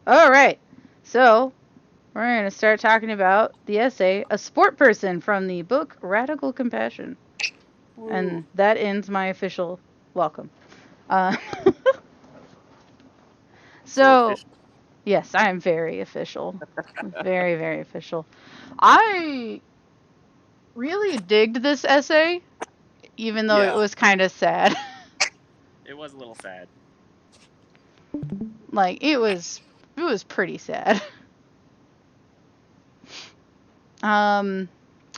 All right. So, we're going to start talking about the essay A Sport Person from the book Radical Compassion. Woo. And that ends my official welcome. Uh, So so, official. yes, I am very official. Very, very official. I really digged this essay, even though it Yeah, was kind of sad. it was a little sad. Like it was pretty sad. Um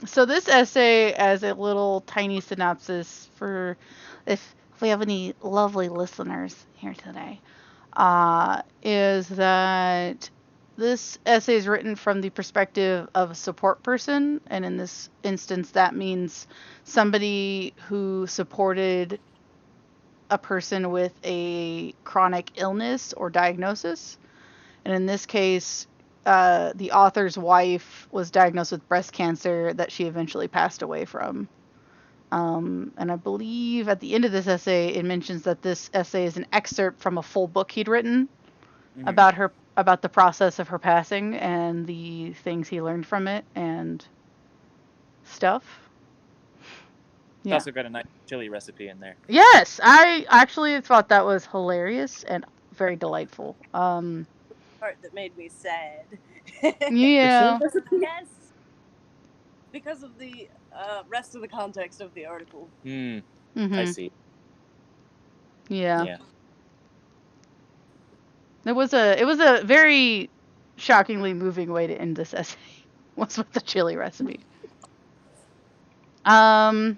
so this essay as a little tiny synopsis for if we have any lovely listeners here today, is that this essay is written from the perspective of a support person, and in this instance, that means somebody who supported a person with a chronic illness or diagnosis. And in this case, the author's wife was diagnosed with breast cancer that she eventually passed away from. And I believe at the end of this essay, it mentions that this essay is an excerpt from a full book he'd written Hmm. about the process of her passing and the things he learned from it and stuff. It's Yeah. also got a nice chili recipe in there. Yes, I actually thought that was hilarious and very delightful. Part that made me sad. The chili Yeah. recipe? Yes, because of the rest of the context of the article. Hmm. I Mhm. see. Yeah. Yeah. It was a very shockingly moving way to end this essay. Was with the chili recipe. Um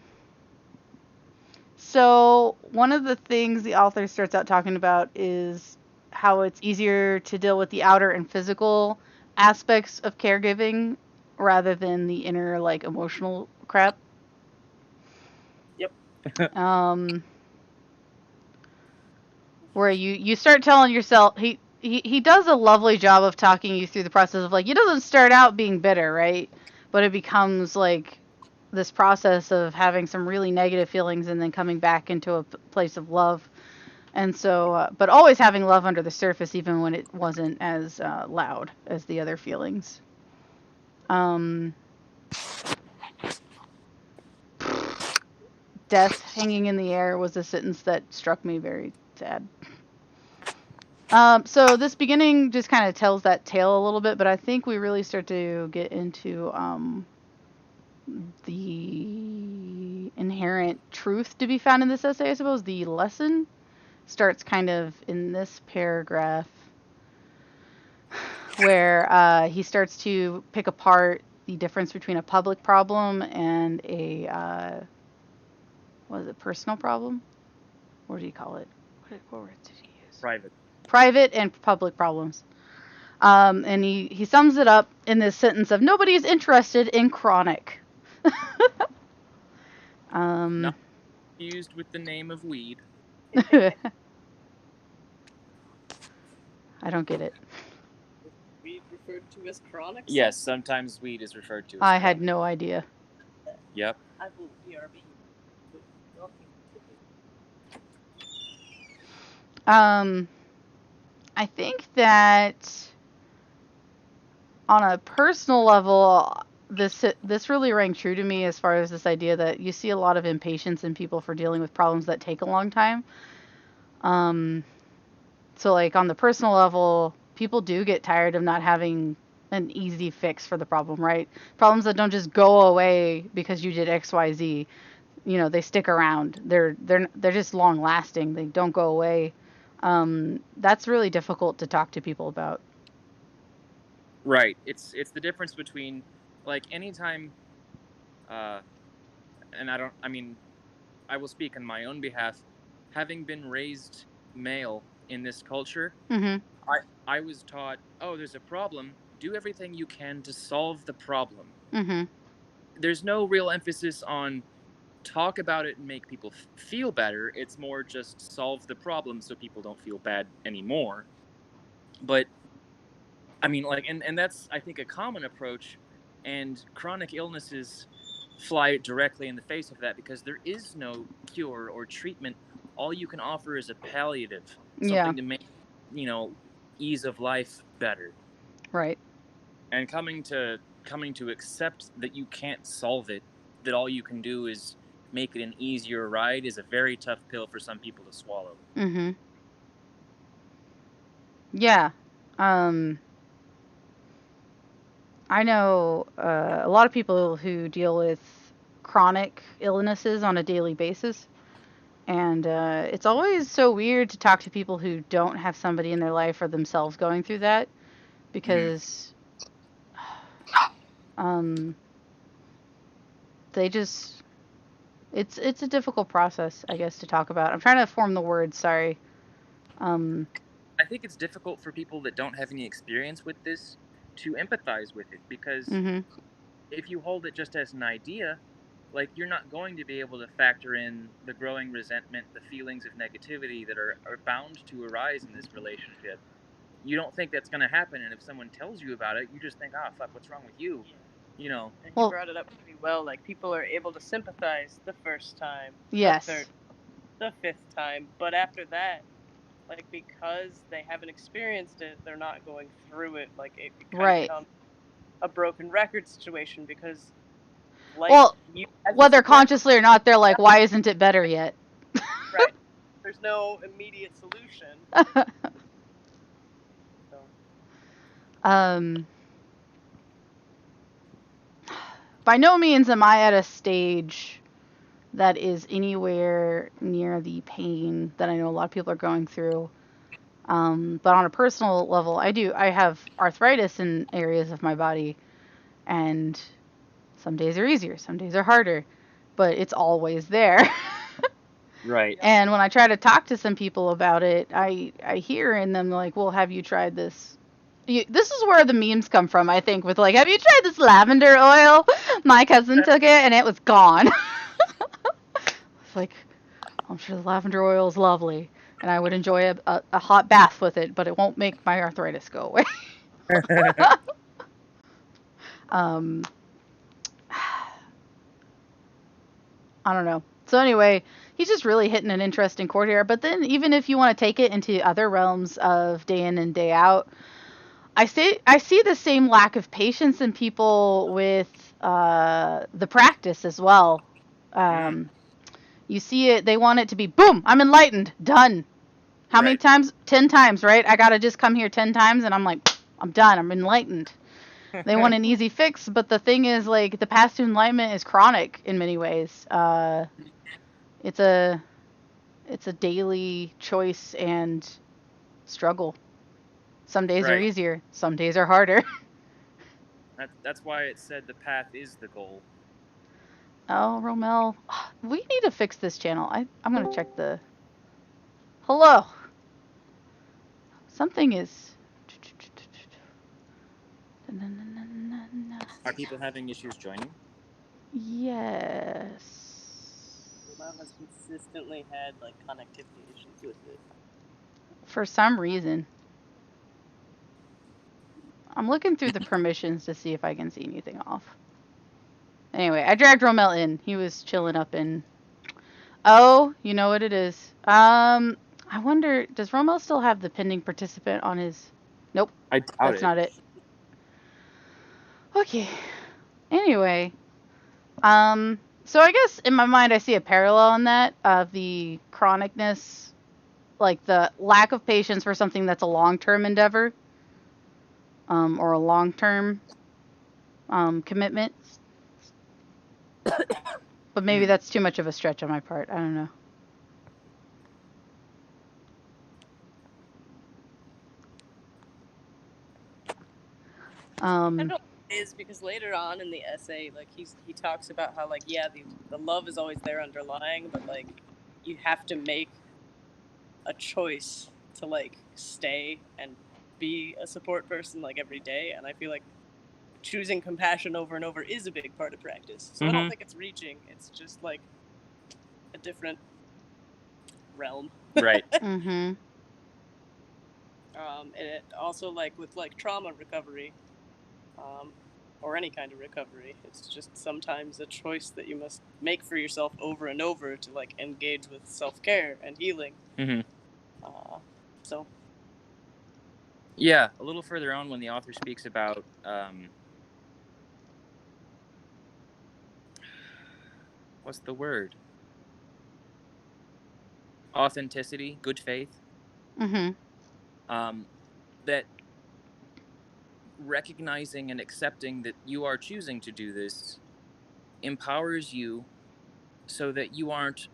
so one of the things the author starts out talking about is how it's easier to deal with the outer and physical aspects of caregiving rather than the inner like emotional crap. Yep. Um where you start telling yourself he does a lovely job of talking you through the process of like he doesn't start out being bitter, right? But it becomes like this process of having some really negative feelings and then coming back into a place of love. And so, but always having love under the surface, even when it wasn't as loud as the other feelings. Um, Death hanging in the air was a sentence that struck me very sad. So this beginning just kind of tells that tale a little bit, but I think we really start to get into the inherent truth to be found in this essay. I suppose the lesson starts kind of in this paragraph where he starts to pick apart the difference between a public problem and a what is it, personal problem? What do you call it? What words did he use? Private. Private and public problems. And he sums it up in this sentence of nobody's interested in chronic. Not um, used with the name of weed. I don't get it. We referred to as chronic. Yes, sometimes weed is referred to as I had chronic. no idea. Yep. I will BRB. Nothing to do. Um, I think that on a personal level, this really rang true to me as far as this idea that you see a lot of impatience in people for dealing with problems that take a long time. Um, so like on the personal level, people do get tired of not having an easy fix for the problem, right? Problems that don't just go away because you did XYZ. You know, they stick around. They're just long lasting. They don't go away. That's really difficult to talk to people about. Right. It's the difference between like anytime uh and I mean I will speak on my own behalf, having been raised male in this culture, Mhm. I I was taught, "Oh, there's a problem. Do everything you can to solve the problem." Mhm. There's no real emphasis on talk about it and make people feel better. It's more just solve the problem so people don't feel bad anymore. But I mean, like, and that's I think a common approach, and chronic illnesses fly directly in the face of that because there is no cure or treatment. All you can offer is a palliative, Yeah. something to make you know ease of life better. Right. And coming to accept that you can't solve it, that all you can do is make it an easier ride, is a very tough pill for some people to swallow. Mm-hmm. Yeah. I know a lot of people who deal with chronic illnesses on a daily basis. And it's always so weird to talk to people who don't have somebody in their life or themselves going through that, because they just it's a difficult process, I guess, to talk about. I'm trying to form the words. Sorry. I think it's difficult for people that don't have any experience with this to empathize with it, because Mm-hmm. if you hold it just as an idea, like, you're not going to be able to factor in the growing resentment, the feelings of negativity that are bound to arise in this relationship. You don't think that's going to happen, and if someone tells you about it, you just think, ah, fuck, what's wrong with you? You know. And Well- you brought it up pretty well. Like, people are able to sympathize the first time, Yes. the third, the fifth time, but after that, like, because they haven't experienced it, they're not going through it. Like, it kind Right. of becomes a broken record situation, because, like, Well, you, as a whether support- consciously or not, they're like, why isn't it better yet? right? There's no immediate solution. So, By no means am I at a stage that is anywhere near the pain that I know a lot of people are going through. But on a personal level, I have arthritis in areas of my body, and some days are easier, some days are harder, but it's always there. Right. And when I try to talk to some people about it, I hear in them like, well, have you tried this? This is where the memes come from, I think, with like, have you tried this lavender oil? My cousin took it and it was gone. It's like, I'm sure the lavender oil is lovely, and I would enjoy a hot bath with it, but it won't make my arthritis go away. I don't know. So anyway, he's just really hitting an interesting chord here. But then even if you want to take it into other realms of day in and day out, I see the same lack of patience in people with the practice as well. You see it, they want it to be, boom, I'm enlightened, done. How many times? 10 times, right? I got to just come here 10 times and I'm like, I'm done, I'm enlightened. They want an easy fix, but the thing is, like, the path to enlightenment is chronic in many ways. It's a daily choice and struggle. Some days are Right. easier, some days are harder. That's why it said the path is the goal. Oh, Romel, we need to fix this channel. I'm gonna check the. Hello. Something is. Are people having issues joining? Yes. Romel has consistently had, like, connectivity issues with it. For some reason. I'm looking through the permissions to see if I can see anything off. Anyway, I dragged Romel in. He was chilling up in. Oh, you know what it is. I wonder, does Romel still have the pending participant on his? Nope. I doubt That's not it. Okay. Anyway, so I guess in my mind I see a parallel in that of the chronicness, like the lack of patience for something that's a long-term endeavor, or a long-term commitment. But maybe that's too much of a stretch on my part. I don't know. I don't know what it is, because later on in the essay, like, he talks about how, like, yeah, the love is always there underlying, but, like, you have to make a choice to, like, stay and be a support person, like, every day. And I feel like choosing compassion over and over is a big part of practice. So I don't think it's reaching. It's just, like, a different realm. Right. Mm-hmm. And it also, like, with, like, trauma recovery, or any kind of recovery, it's just sometimes a choice that you must make for yourself over and over to, like, engage with self-care and healing. Mm-hmm. So Yeah, a little further on when the author speaks about what's the word? Authenticity, good faith. Mhm. That recognizing and accepting that you are choosing to do this empowers you so that you aren't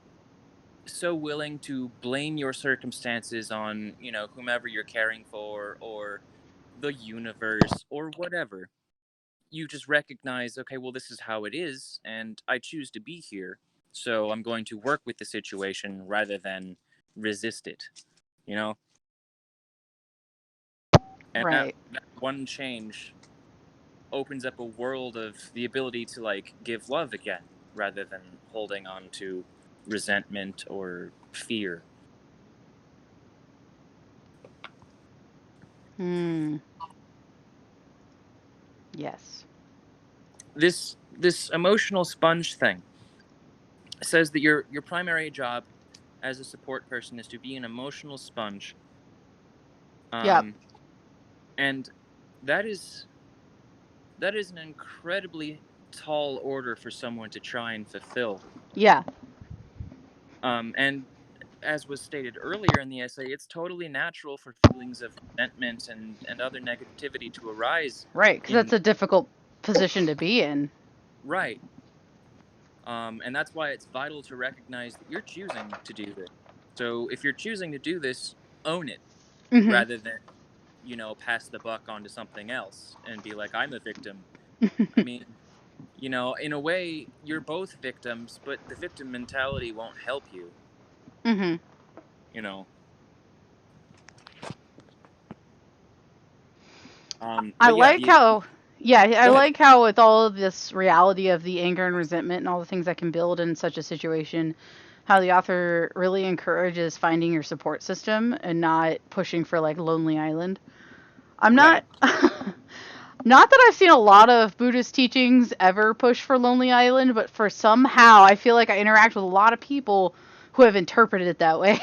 so willing to blame your circumstances on, whomever you're caring for or the universe or whatever. You just recognize, okay, well, this is how it is, and I choose to be here. So I'm going to work with the situation rather than resist it, you know? And that, Right. that one change opens up a world of the ability to, like, give love again rather than holding on to resentment or fear. Hmm. Yes. This emotional sponge thing says that your primary job as a support person is to be an emotional sponge. Yep. And that is an incredibly tall order for someone to try and fulfill. Yeah. And as was stated earlier in the essay, it's totally natural for feelings of resentment and other negativity to arise Right, because in that's a difficult position to be in. right. And that's why it's vital to recognize that you're choosing to do this. So if you're choosing to do this, own it Mhm. rather than, pass the buck onto something else and be like, I'm a victim. I mean, in a way, you're both victims, but the victim mentality won't help you, Mhm. you know. I But yeah, like how, yeah, I go ahead. like how with all of this reality of the anger and resentment and all the things that can build in such a situation, how the author really encourages finding your support system and not pushing for like Lonely Island. I'm Right. not not that I've seen a lot of Buddhist teachings ever push for Lonely Island, but for somehow I feel like I interact with a lot of people who have interpreted it that way.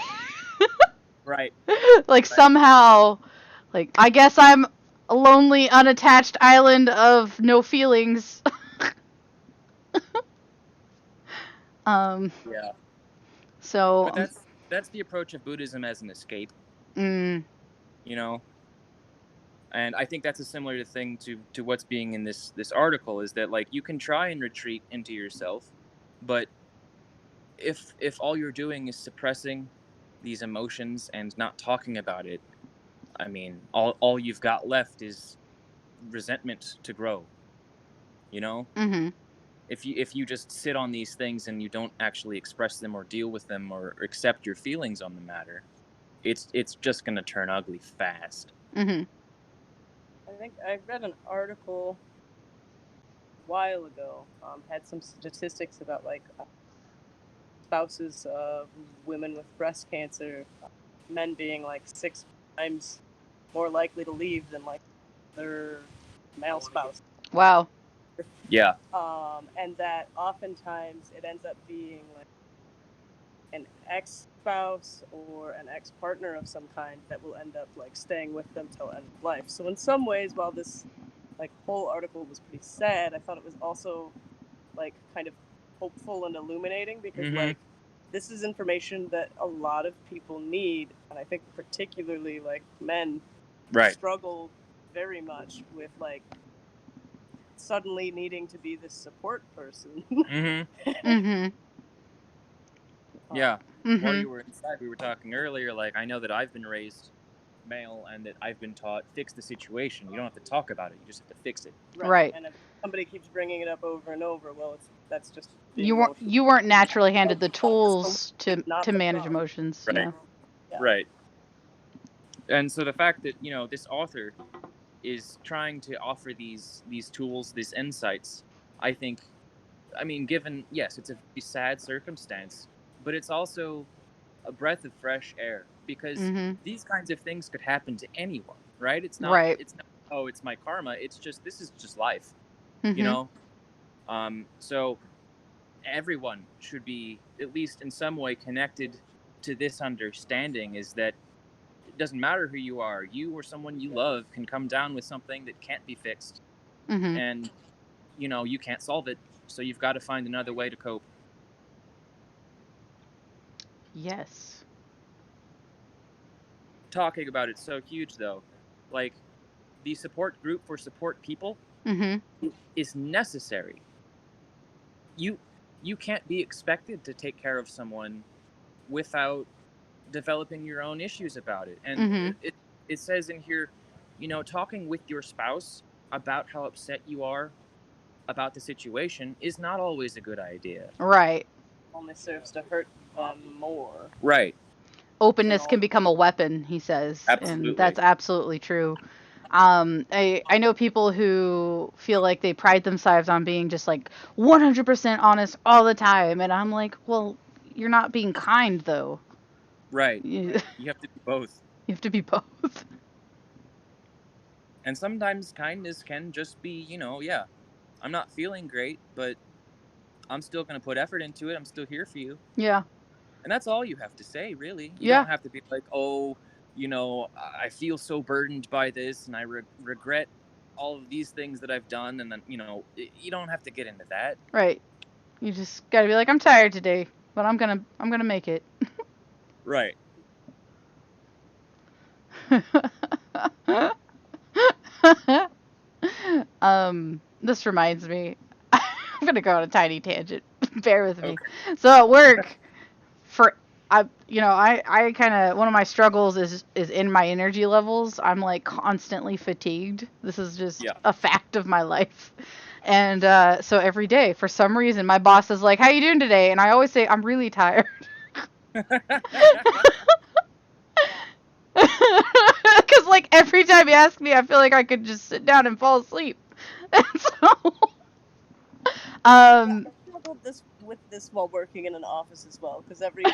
Right. Like Right. somehow, like I guess I'm a lonely, unattached island of no feelings. um. Yeah. So. But that's the approach of Buddhism as an escape, Mm, you know. And I think that's a similar thing to what's being in this article is that, like, you can try and retreat into yourself, but if all you're doing is suppressing these emotions and not talking about it, I mean, all you've got left is resentment to grow, you know? mhm. If you just sit on these things and you don't actually express them or deal with them or accept your feelings on the matter, it's just going to turn ugly fast. Mhm. I think I read an article a while ago, had some statistics about like spouses of women with breast cancer, men being like 6 times more likely to leave than like their male spouse. Wow. Yeah. And that oftentimes it ends up being like an ex-spouse or an ex-partner of some kind that will end up like staying with them till end of life. So in some ways, while this like whole article was pretty sad, I thought it was also like kind of hopeful and illuminating because Mm-hmm. like this is information that a lot of people need, and I think particularly like men Right. struggle very much with like suddenly needing to be this support person. Mm-hmm. Mhm. Yeah. While Mhm. you were inside, we were talking earlier. Like, I know that I've been raised male and that I've been taught fix the situation. You don't have to talk about it. You just have to fix it. Right. And if somebody keeps bringing it up over and over, well, that's just being You weren't emotional. you weren't naturally handed the Find a tools solution, not to the manage problem. emotions. Right. Yeah. Yeah. Right. And so the fact that, this author is trying to offer these tools, these insights, I think, I mean, given, yes, it's a very sad circumstance, but it's also a breath of fresh air because Mhm. these kinds of things could happen to anyone, right? Right. It's not, oh, it's my karma. It's just, this is just life, you Mhm. know? So everyone should be at least in some way connected to this understanding is that doesn't matter who you are. You or someone you love can come down with something that can't be fixed, Mm-hmm. and you can't solve it. So you've got to find another way to cope. Yes. Talking about it's so huge, though. Like, the support group for support people Mm-hmm. is necessary. You can't be expected to take care of someone without developing your own issues about it. And Mm-hmm. it says in here, talking with your spouse about how upset you are about the situation is not always a good idea. Right. Only serves to hurt them more. Right. Openness can become a weapon, he says, and Absolutely. that's absolutely true. I know people who feel like they pride themselves on being just like 100% honest all the time, and I'm like, well, you're not being kind though. Right. You You have to be both. have to be both. And sometimes kindness can just be, yeah, I'm not feeling great, but I'm still going to put effort into it. I'm still here for you. Yeah. And that's all you have to say, really. You Yeah. don't have to be like, oh, I feel so burdened by this and I regret all of these things that I've done. And then, you don't have to get into that. Right. You just gotta be like, I'm tired today, but I'm gonna make it. Right. This reminds me. I'm gonna go on a tiny tangent. Bear with me. So at work, for I kind of, one of my struggles is in my energy levels. I'm like constantly fatigued. This is just a fact of my life. And so every day, for some reason, my boss is like, "How you doing today?" And I always say, "I'm really tired." Because like every time you ask me, I feel like I could just sit down and fall asleep. And so, I struggled with this while working in an office as well, because every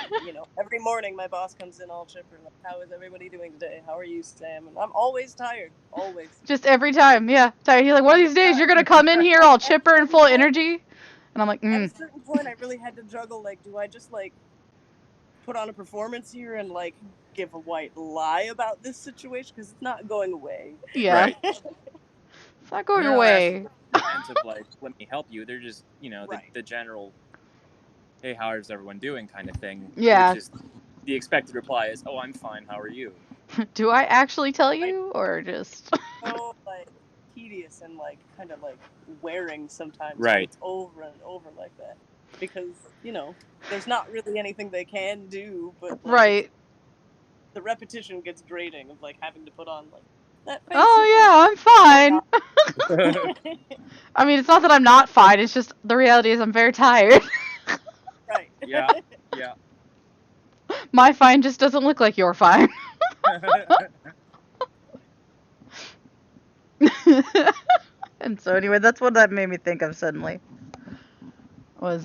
morning my boss comes in all chipper, like, "How is everybody doing today? How are you, Sam?" And I'm always tired, always. just every time, yeah, tired. He's like, "One of these days, you're gonna come in here all chipper and full of energy," and I'm like, At a certain point, I really had to juggle. Like, do I just like put on a performance here and like give a white lie about this situation, because it's not going away? Yeah. Right. It's not going They're away. not asking of like, let me help you. They're just, Right. the general, hey, how is everyone doing kind of thing. Yeah. Which is the expected reply is, oh, I'm fine. How are you? Do I actually tell you, or just? So like tedious and like kind of like wearing sometimes. Right. When it's over and over like that, because there's not really anything they can do, but like, Right. the repetition gets grating of like having to put on like that face. Oh yeah, I'm fine. I mean, it's not that I'm not fine. It's just the reality is I'm very tired. Right. Yeah. Yeah. My fine just doesn't look like your fine. And so anyway, that's what that made me think of suddenly. Was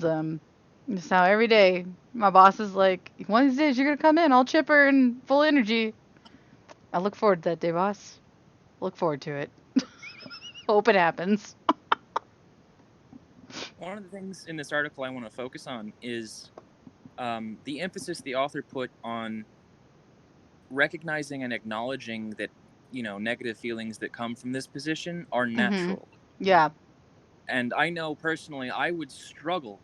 just how every day my boss is like, "One of these days you're gonna come in all chipper and full energy." I look forward to that day, boss. Look forward to it. Hope it happens. One of the things in this article I want to focus on is the emphasis the author put on recognizing and acknowledging that negative feelings that come from this position are natural. Yeah. And I know personally I would struggle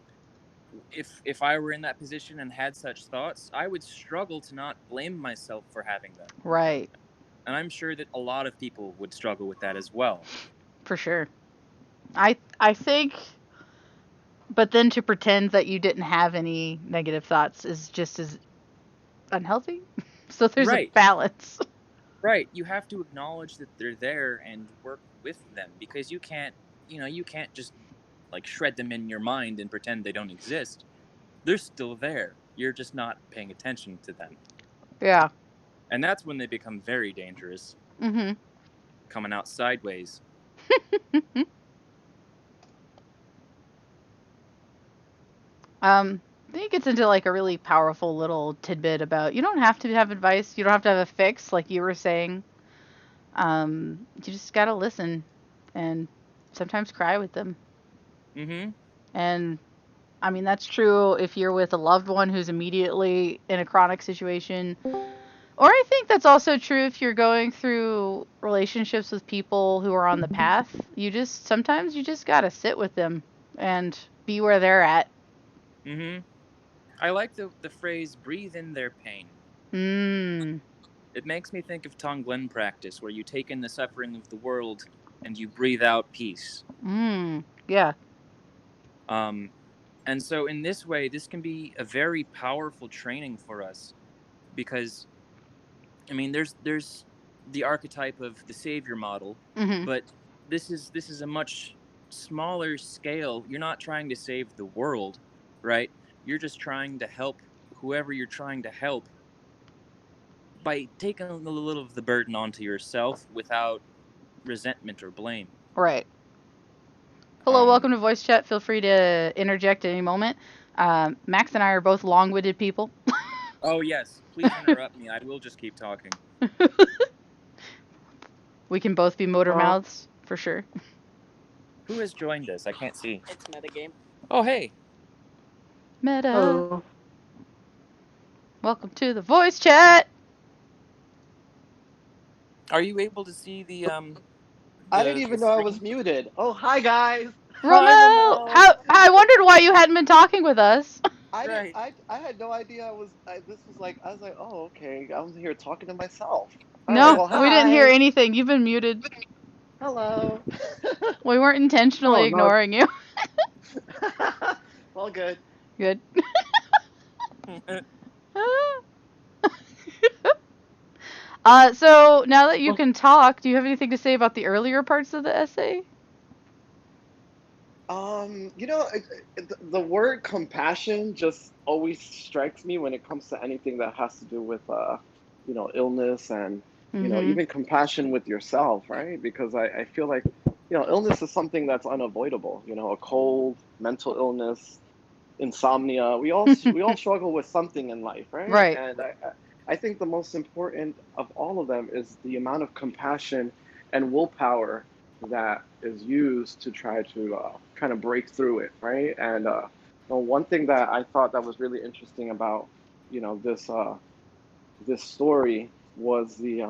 if I were in that position and had such thoughts. I would struggle to not blame myself for having them. Right. And I'm sure that a lot of people would struggle with that as well. For sure. I think, but then to pretend that you didn't have any negative thoughts is just as unhealthy. So there's a balance. Right. You have to acknowledge that they're there and work with them, because you can't just like shred them in your mind and pretend they don't exist. They're still there. You're just not paying attention to them. Yeah. And that's when they become very dangerous. Mm-hmm. Coming out sideways. Then it gets into like a really powerful little tidbit about, you don't have to have advice, you don't have to have a fix, like you were saying. You just gotta listen, and sometimes cry with them. Mm-hmm. And I mean, that's true if you're with a loved one who's immediately in a chronic situation. Or I think that's also true if you're going through relationships with people who are on the path. Sometimes you just gotta sit with them and be where they're at. Mm-hmm. I like the phrase "breathe in their pain." Mmm. It makes me think of Tonglen practice, where you take in the suffering of the world and you breathe out peace. Mmm. Yeah. Um, and so in this way, this can be a very powerful training for us because I mean, there's the archetype of the savior model, Mhm. but this is a much smaller scale. You're not trying to save the world, right? You're just trying to help whoever you're trying to help by taking a little of the burden onto yourself without resentment or blame. Right. Hello, Um, welcome to voice chat. Feel free to interject at any moment. Max and I are both long-winded people. oh yes, please interrupt me. I will just keep talking. We can both be motor Uh, mouths for sure. Who has joined us? I can't see. It's metagame. Oh hey, Meta. hello. Welcome to the voice chat. are you able to see I didn't the even know I was screen? muted. Oh, hi guys. Hi, Romel, Romel. how I wondered why you hadn't been talking with us. I didn't. Right. I had no idea. This was like. I was like, oh, okay. I was here talking to myself. All right. No, Well, we didn't hear hi. anything. You've been muted. Hello. We weren't intentionally Oh no. ignoring you. Well, good. Good. So now that you Well, can talk, do you have anything to say about the earlier parts of the essay? the word compassion just always strikes me when it comes to anything that has to do with, illness and, Mm-hmm. even compassion with yourself, right? Because I feel like, illness is something that's unavoidable. A cold, mental illness, insomnia. We all struggle with something in life, right? Right. And I think the most important of all of them is the amount of compassion and willpower that is used to try to kind of break through it, right? And one thing that I thought that was really interesting about this story was the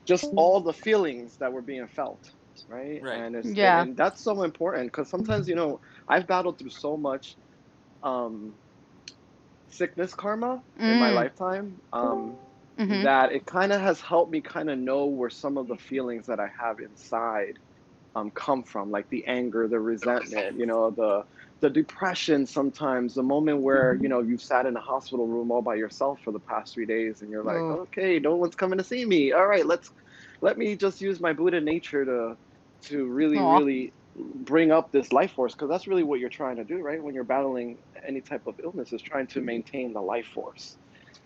just all the feelings that were being felt, right? Right. And it's Yeah. and that's so important because sometimes I've battled through so much um, sickness karma in my Mm. lifetime, Mm-hmm. that it kind of has helped me kind of know where some of the feelings that I have inside come from, like the anger, the resentment, the depression. Sometimes the moment where you've sat in a hospital room all by yourself for the past 3 days, and you're like, Oh. okay, no one's coming to see me. All right, let me just use my Buddha nature to really, Aw. really bring up this life force, because that's really what you're trying to do, right? When you're battling any type of illness, is trying to maintain the life force.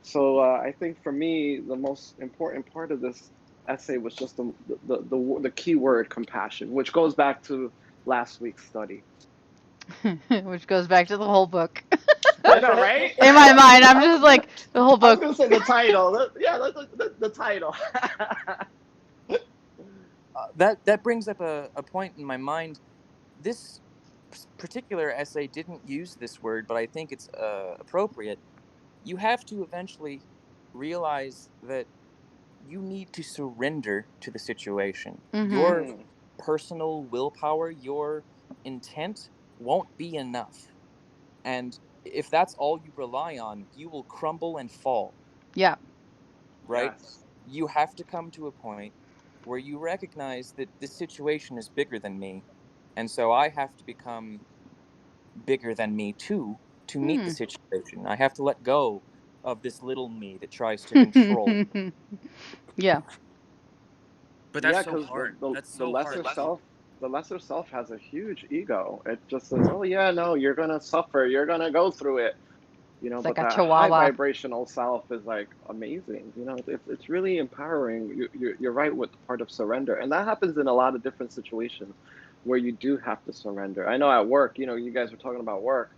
So I think for me, the most important part of this essay was just the key word compassion, which goes back to last week's study. Which goes back to the whole book. I know, right? In my mind, I'm I just was like the whole I was book. gonna say the title. Yeah, the title. That brings up a point in my mind. This particular essay didn't use this word, but I think it's appropriate. You have to eventually realize that you need to surrender to the situation. Mm-hmm. Your Mm, personal willpower, your intent won't be enough. And if that's all you rely on, you will crumble and fall, Yeah. right? yes. You have to come to a point where you recognize that this situation is bigger than me. And so I have to become bigger than me too to meet the Hmm. situation. I have to let go of this little me that tries to control. Yeah. But that's Yeah, so because hard. That's the so hard. lesser self, the lesser self has a huge ego. It just says, "Oh yeah, no, you're gonna suffer. You're gonna go through it." It's like But a that high chihuahua. vibrational self is like amazing. It's really empowering. You're right with the part of surrender, and that happens in a lot of different situations where you do have to surrender. I know at work, you guys were talking about work.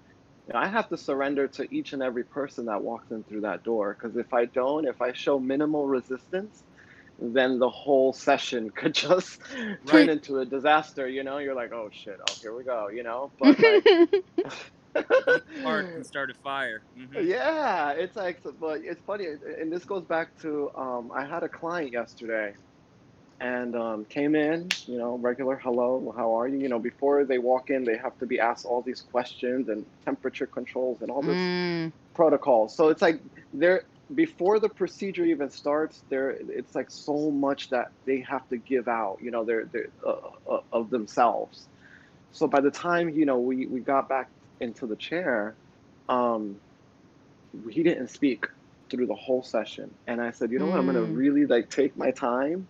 I have to surrender to each and every person that walks in through that door, because if I don't, if I show minimal resistance, then the whole session could just turn Right. into a disaster. You're like, oh shit, oh here we go. But like Each spark can start a fire. Yeah, it's like, but it's funny, and this goes back to I had a client yesterday, and came in, regular hello, how are you? Before they walk in, they have to be asked all these questions and temperature controls and all this Mm. protocol. So it's like they're before the procedure even starts, it's like so much that they have to give out, they're of themselves. So by the time, we got back into the chair, um, he didn't speak through the whole session. And I said, you know what, I'm gonna Mm. really like take my time,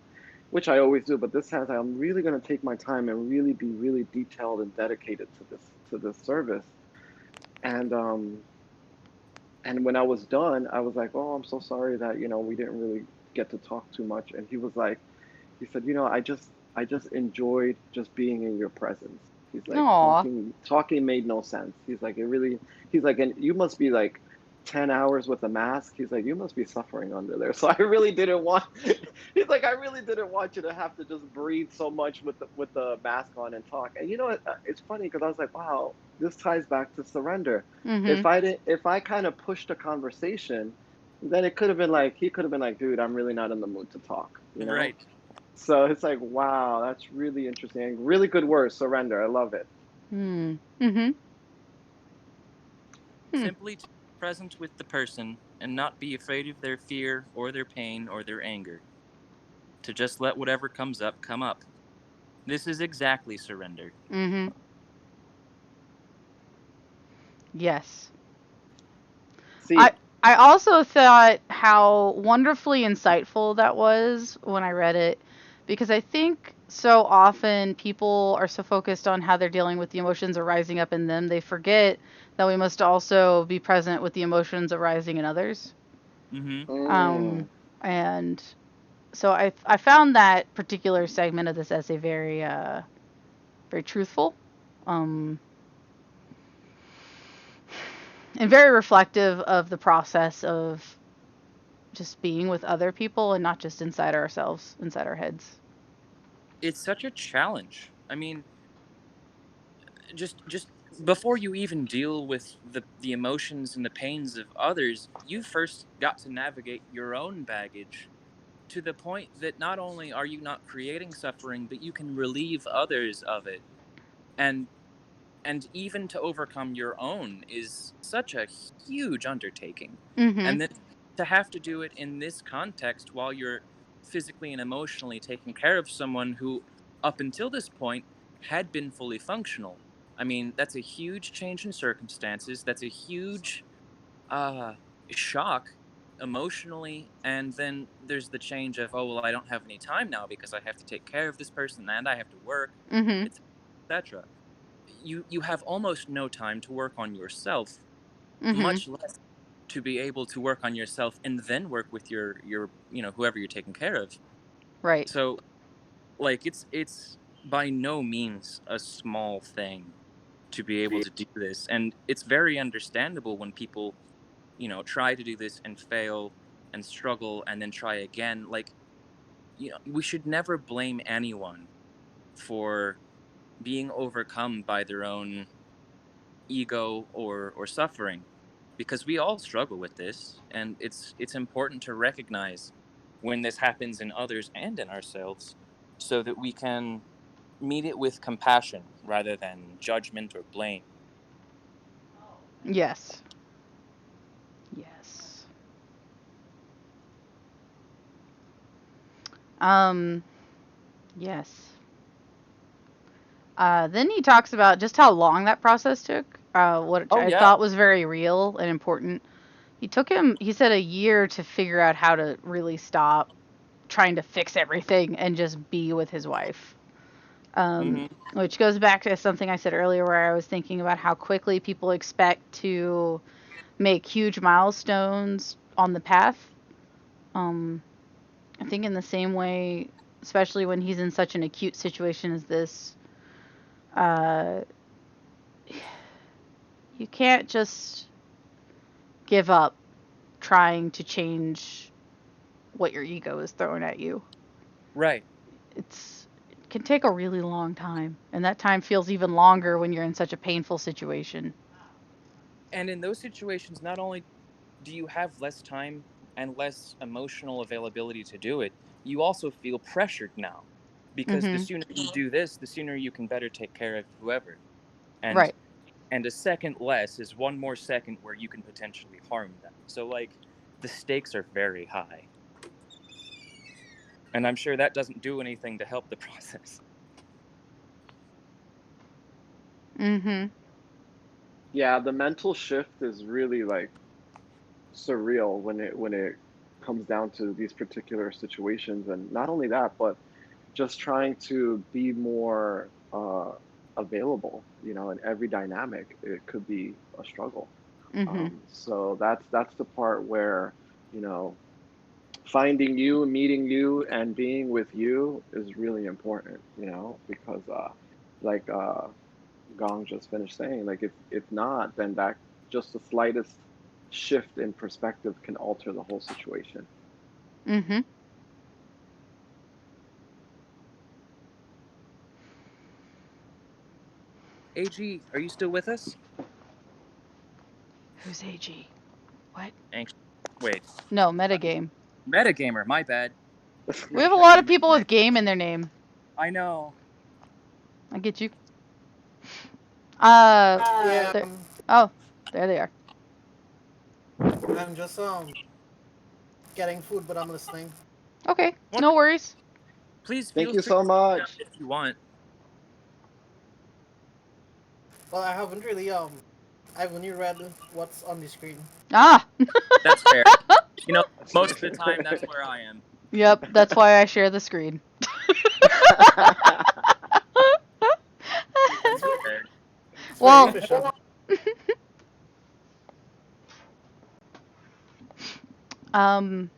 which I always do, but this time I'm really gonna take my time and really be really detailed and dedicated to this service. And and when I was done, I was like, oh, I'm so sorry that, we didn't really get to talk too much. And he was like, he said, I just enjoyed just being in your presence. He's like, Aw. talking made no sense. He's like, it really, he's like, and you must be like 10 hours with a mask. He's like, you must be suffering under there. So I really didn't want, he's like, I really didn't want you to have to just breathe so much with the mask on and talk. And it's funny because I was like, wow, this ties back to surrender. Mhm. If I kind of pushed a conversation, then it could have been like, he could have been like, dude, I'm really not in the mood to talk. Right. So it's like, wow, that's really interesting. Really good word, surrender. I love it. Hmm. Mhm. Hmm. Simply to be present with the person and not be afraid of their fear or their pain or their anger. To just let whatever comes up come up. This is exactly surrender. Mhm. Yes. I See, I also thought how wonderfully insightful that was when I read it, because I think so often people are so focused on how they're dealing with the emotions arising up in them, they forget that we must also be present with the emotions arising in others. Mm-hmm. Um, mm, and so I found that particular segment of this essay very very truthful, um, and very reflective of the process of just being with other people and not just inside ourselves, inside our heads. It's such a challenge. I mean, just before you even deal with the emotions and the pains of others, you first got to navigate your own baggage to the point that not only are you not creating suffering, but you can relieve others of it. And even to overcome your own is such a huge undertaking. Mhm. And then to have to do it in this context while you're physically and emotionally taking care of someone who up until this point had been fully functional. I mean, that's a huge change in circumstances. That's a huge uh shock emotionally, and then there's the change of, oh well, I don't have any time now because I have to take care of this person and I have to work, Mhm. etc. You have almost no time to work on yourself, Mhm. much less to be able to work on yourself and then work with your whoever you're taking care of. Right. So like it's by no means a small thing to be able to do this, and it's very understandable when people try to do this and fail and struggle and then try again. Like, we should never blame anyone for being overcome by their own ego or suffering, because we all struggle with this, and it's important to recognize when this happens in others and in ourselves, so that we can meet it with compassion rather than judgment or blame. Yes. Yes. Um, yes. Then he talks about just how long that process took, what Oh I yeah. thought was very real and important. He said, a year to figure out how to really stop trying to fix everything and just be with his wife. Hmm. Which goes back to something I said earlier where I was thinking about how quickly people expect to make huge milestones on the path. Um, I think in the same way, especially when he's in such an acute situation as this, uh, you can't just give up trying to change what your ego is throwing at you. Right. It can take a really long time, and that time feels even longer when you're in such a painful situation. And in those situations, not only do you have less time and less emotional availability to do it, you also feel pressured now. Because the Mhm. sooner you do this, the sooner you can better take care of whoever. And Right. and a second less is one more second where you can potentially harm them. So like the stakes are very high. And I'm sure that doesn't do anything to help the process. Mhm. Yeah, the mental shift is really like surreal when it comes down to these particular situations, and not only that, but just trying to be more available, you know, in every dynamic. It could be a struggle. Mhm. So that's the part where, you know, finding you, meeting you, and being with you is really important, you know, because like Gong just finished saying, like if not, then that just the slightest shift in perspective can alter the whole situation. Mhm. AG, are you still with us? Who's AG? What? Anx- Wait, No, metagame. metagamer, my bad. We have a lot of people with game in their name. I know. I get you. Yeah, There. Oh, there they are. I'm just getting food, but I'm listening. Okay, What? no worries. Please Thank feel you free so to speak up much. if you want. Well, I haven't really I've only read what's on the screen. Ah. That's fair. You know, most of the time that's where I am. Yep, that's why I share the screen. It's Fair. it's very Well, efficient. um,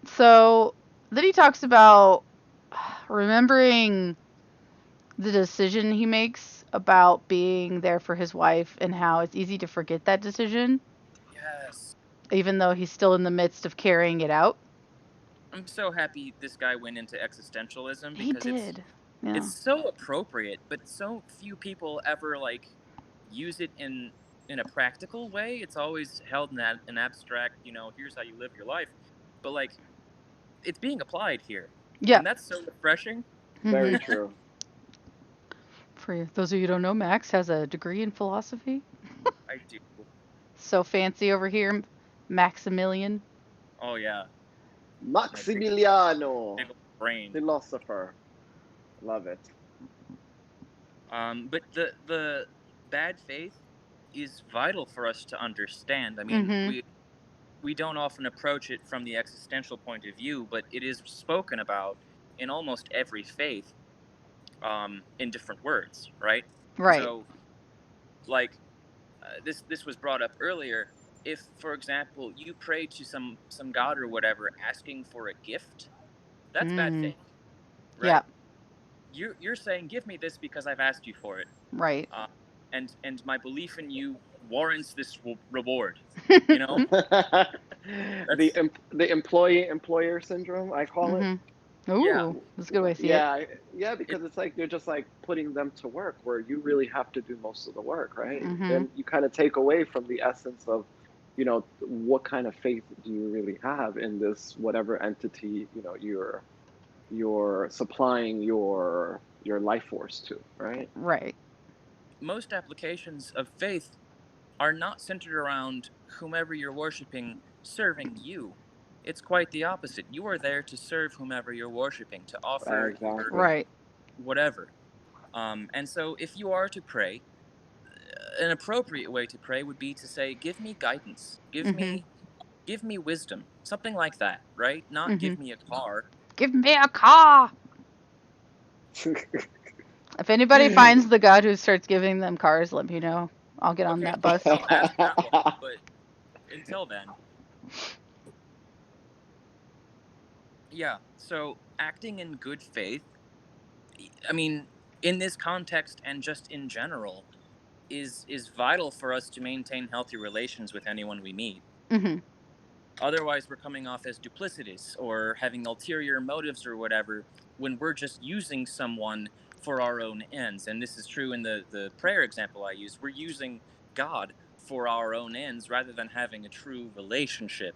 so then he talks about remembering the decision he makes about being there for his wife and how it's easy to forget that decision, Yes. even though he's still in the midst of carrying it out. I'm so happy this guy went into existentialism He because did. Yeah. it's so appropriate, but so few people ever like use it in a practical way. It's always held in an abstract, you know, here's how you live your life. But like it's being applied here. And Yep. that's so refreshing. Hmm. Very true. For those of you who don't know, Max has a degree in philosophy. I do. So fancy over here, Maximilian. Oh yeah. My Maximiliano, big old brain. philosopher. Love it. But the bad faith is vital for us to understand. I mean, Hmm. we don't often approach it from the existential point of view, but it is spoken about in almost every faith, in different words, right? Right. So, like this was brought up earlier. If, for example, you pray to some god or whatever, asking for a gift, that's bad Hmm. faith, right? Yep. You're saying, "Give me this because I've asked you for it." Right. uh, and my belief in you warrants this reward. You know, that's The employee employer syndrome, I call it. Hmm. yeah, Ooh, that's a good way to see it. Yeah, yeah, it, because it's like you're just like putting them to work where you really have to do most of the work, right? Hmm. Then you kind of take away from the essence of, you know, what kind of faith do you really have in this whatever entity, you know, you're supplying your life force to, right? Right. most applications of faith are not centered around whomever you're worshiping serving you. It's quite the opposite. You are there to serve whomever you're worshiping, to offer your Exactly. Right. whatever. And so, if you are to pray, an appropriate way to pray would be to say, "Give me guidance. Hmm. Give me wisdom." Something like that, right? Not Hmm. "Give me a car." Give me a car. If anybody finds the god who starts giving them cars, let me know. I'll get on Okay, that bus. I'll ask that one. But until then, yeah. So acting in good faith, I mean, in this context and just in general, is vital for us to maintain healthy relations with anyone we meet. Hmm. Otherwise, we're coming off as duplicitous or having ulterior motives or whatever when we're just using someone for our own ends. And this is true in the prayer example I used. We're using God for our own ends rather than having a true relationship.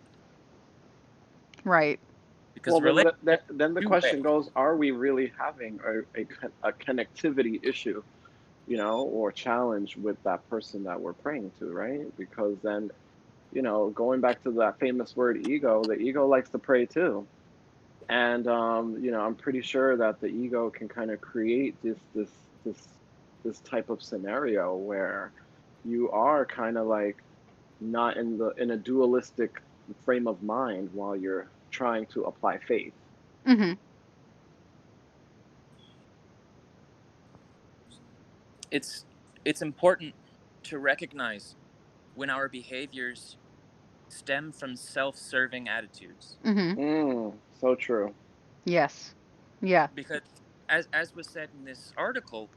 Right. Because Well, relationship then the two-way. question goes: are we really having a connectivity issue, or challenge with that person that we're praying to, right? Because then, going back to that famous word ego, the ego likes to pray too. And I'm pretty sure that the ego can kind of create this type of scenario where you are kind of like not in a dualistic frame of mind while you're trying to apply faith. Mhm. It's important to recognize when our behaviors stem from self-serving attitudes. Mhm. So true. Yes. Yeah. Because as was said in this article,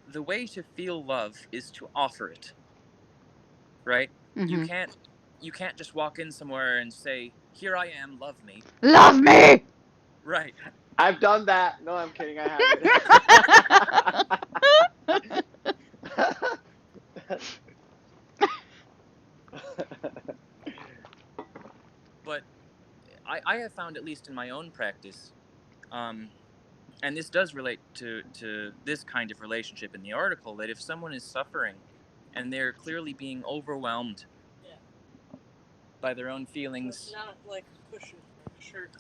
the way to feel love is to offer it, right? You Mhm. can't you can't just walk in somewhere and say, "Here I am, love me." Love me. Right. I've done that. No, I'm kidding. I haven't. But I have found, at least in my own practice, um, and this does relate to this kind of relationship in the article, that if someone is suffering and they're clearly being overwhelmed Yeah. by their own So it's feelings, not like a cushion for a shirt.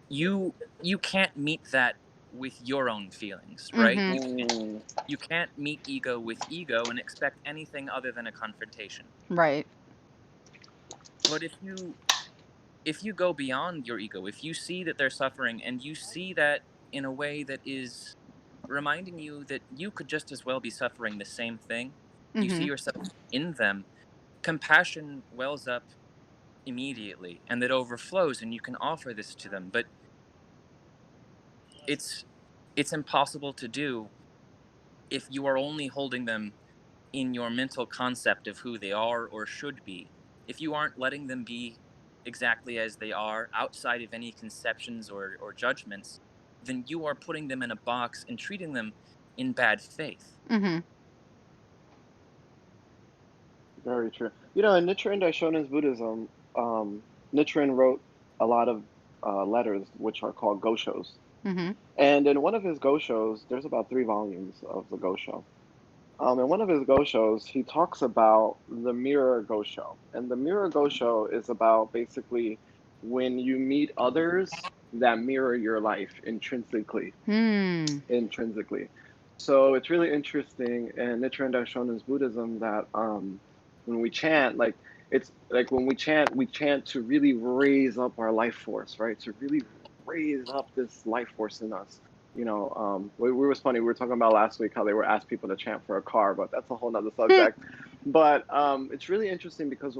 you can't meet that with your own feelings, right? Mhm. You can't meet ego with ego and expect anything other than a confrontation. Right. But if you go beyond your ego, if you see that they're suffering and you see that in a way that is reminding you that you could just as well be suffering the same thing, you see Mhm. yourself in them, compassion wells up immediately and that overflows and you can offer this to them. But it's it's impossible to do if you are only holding them in your mental concept of who they are or should be. If you aren't letting them be exactly as they are outside of any conceptions or judgments, then you are putting them in a box and treating them in bad faith. Mhm. Very true. In Nichiren Daishonin's Buddhism, Nichiren wrote a lot of letters which are called goshos. Mhm. And in one of his goshos, there's about 3 volumes of the gosho. In one of his goshos, he talks about the mirror gosho. And the mirror gosho is about basically when you meet others that mirror your life intrinsically. Hmm. Intrinsically. So it's really interesting in Nichiren Daishonin's Buddhism that when we chant, like it's like when we chant to really raise up our life force, right? To really raise up this life force in us. We was funny. We were talking about last week how they were asked people to chant for a car, but that's a whole nother subject. But it's really interesting because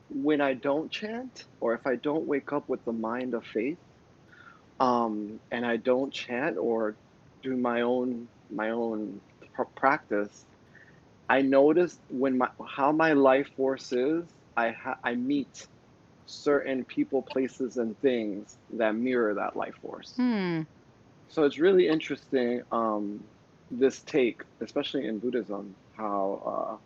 when I don't chant, or if I don't wake up with the mind of faith, and I don't chant or do my own practice, I notice when how my life force is, I meet certain people, places, and things that mirror that life force. Hmm. So it's really interesting, this take, especially in Buddhism, how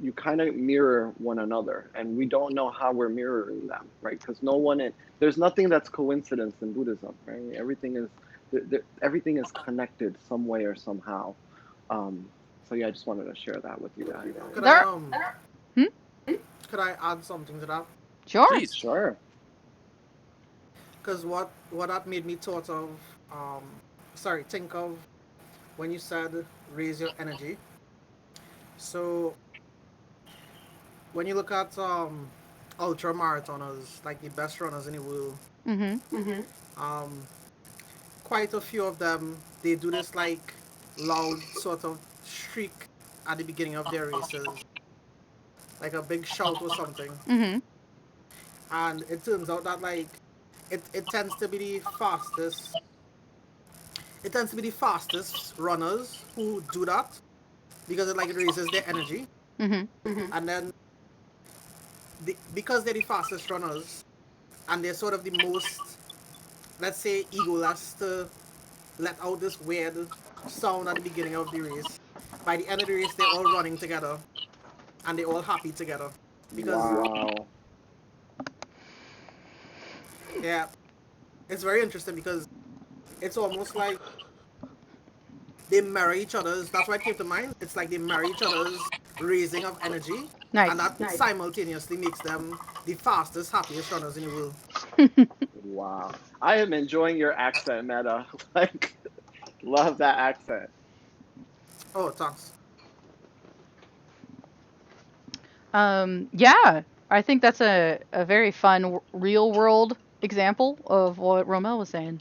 you kind of mirror one another, and we don't know how we're mirroring them, right? Because there's nothing that's coincidence in Buddhism, right? Everything is connected some way or somehow. So yeah, I just wanted to share that with you guys. Could I There. Hmm? could I add something to that? Sure. Please. Sure. Because what that made me thought of, um, think of when you said raise your energy. So when you look at ultra marathoners, like the best runners in the world, Mhm. um, quite a few of them they do this like loud sort of shriek at the beginning of their races, like a big shout or something. Mhm. And it turns out that like it tends to be the fastest. It tends to be the fastest runners who do that because it raises their energy, Mhm. and then because they're the fastest runners and they're sort of the most, let's say, egoless to let out this weird sound at the beginning of the race. by the end of the race, they're all running together and they're all happy together. Because, Wow. yeah, it's very interesting because it's almost like they mirror each other's. That's why it came to mind. It's like they mirror each other's raising of energy, and Nice. that simultaneously makes them the fastest, happiest runners in the world. Wow. I am enjoying your accent, Meta. Like, love that accent. Oh, thanks. Yeah, I think that's a very fun real world example of what Romel was saying.